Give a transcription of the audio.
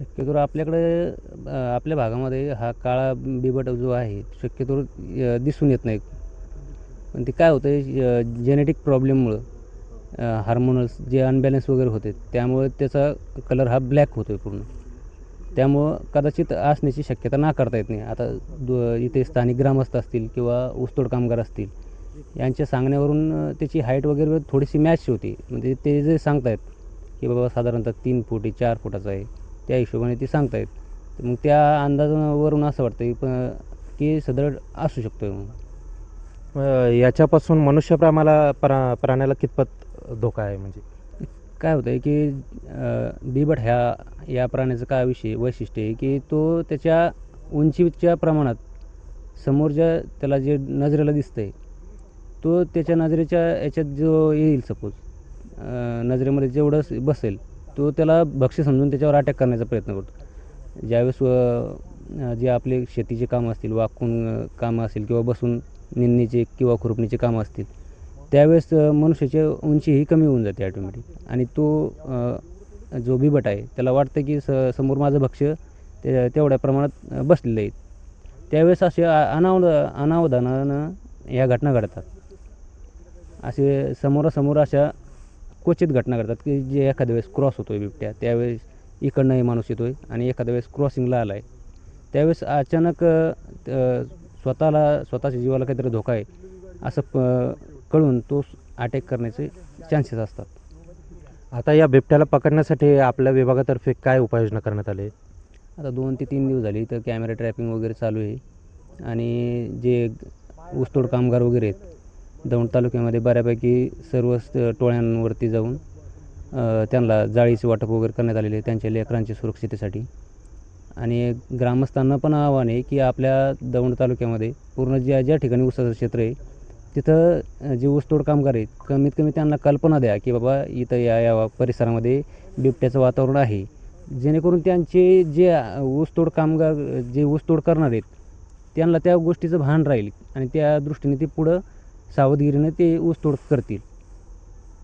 शक्यतो आपल्याकडे आपल्या भागामध्ये हा काळा बिबट जो आहे शक्यतो दिसून येत नाही. पण ते काय होतं आहे जेनेटिक प्रॉब्लेममुळं हार्मोनल्स जे अनबॅलन्स वगैरे होते त्यामुळे त्याचा कलर हा ब्लॅक होतो आहे पूर्ण. त्यामुळं कदाचित असण्याची शक्यता नाकारता येत नाही. आता इथे स्थानिक ग्रामस्थ असतील किंवा ऊसतोड कामगार असतील यांच्या सांगण्यावरून त्याची हाईट वगैरे थोडीशी मॅच होती. म्हणजे ते जे सांगतायत की बाबा साधारणतः 3 फूट 4 फुटाचा आहे, त्या हिशोबाने ते सांगतायत. तर मग त्या अंदाजावरून असं वाटतं की सदृढ असू शकतो. याच्यापासून मनुष्य प्राण्याला कितपत धोका आहे म्हणजे? काय होतं आहे की बिबट या प्राण्याचं काय वैशिष्ट्य आहे की तो त्याच्या उंचीच्या प्रमाणात समोरच्या त्याला जे नजरेला दिसतं आहे तो त्याच्या नजरेच्या याच्यात जो येईल सपोज नजरेमध्ये जेवढं बसेल तो त्याला भक्ष्य समजून त्याच्यावर अटॅक करण्याचा प्रयत्न करतो. ज्यावेळेस जे आपले शेतीचे कामं असतील, वाकून कामं असतील किंवा बसून निंदणीचे किंवा खुरपणीचे कामं असतील त्यावेळेस मनुष्याची उंची ही कमी होऊन जाते ॲटोमॅटिक. आणि तो जो बिबट आहे त्याला वाटतं की समोर माझं भक्ष्य तेवढ्या प्रमाणात बसलेलं आहे. त्यावेळेस असे अनावधानानं ह्या घटना घडतात. असे समोरासमोर अशा क्वचित घटना घडतात की जे एखाद्या वेळेस क्रॉस होतो आहे बिबट्या, त्यावेळेस इकडनंही माणूस येतो आहे आणि एखाद्या वेळेस क्रॉसिंगला आला आहे त्यावेळेस अचानक स्वतःच्या जीवाला काहीतरी धोका आहे असं कळून तो अटॅक करण्याचे चान्सेस असतात. आता या बिबट्याला पकडण्यासाठी आपल्या विभागातर्फे काय उपाययोजना करण्यात आली? आता 2 ते 3 दिवस झाले तर कॅमेरा ट्रॅपिंग वगैरे चालू आहे. आणि जे ऊसतोड कामगार वगैरे आहेत दौंड तालुक्यामध्ये बऱ्यापैकी सर्व टोळ्यांवरती जाऊन त्यांना जाळीचे वाटप वगैरे करण्यात आलेले आहे त्यांच्या लेकरांच्या सुरक्षितेसाठी. आणि ग्रामस्थांना पण आव्हान आहे की आपल्या दौंड तालुक्यामध्ये पूर्ण ज्या ठिकाणी ऊसाचं क्षेत्र आहे तिथं जे ऊसतोड कामगार आहेत कमीत कमी त्यांना कल्पना द्या की बाबा इथं या परिसरामध्ये बिबट्याचं वातावरण आहे. जेणेकरून त्यांचे जे ऊसतोड करणार आहेत त्यांना त्या गोष्टीचं भान राहील आणि त्या दृष्टीने ते पुढं सावधगिरीने ते ऊसतोड करतील.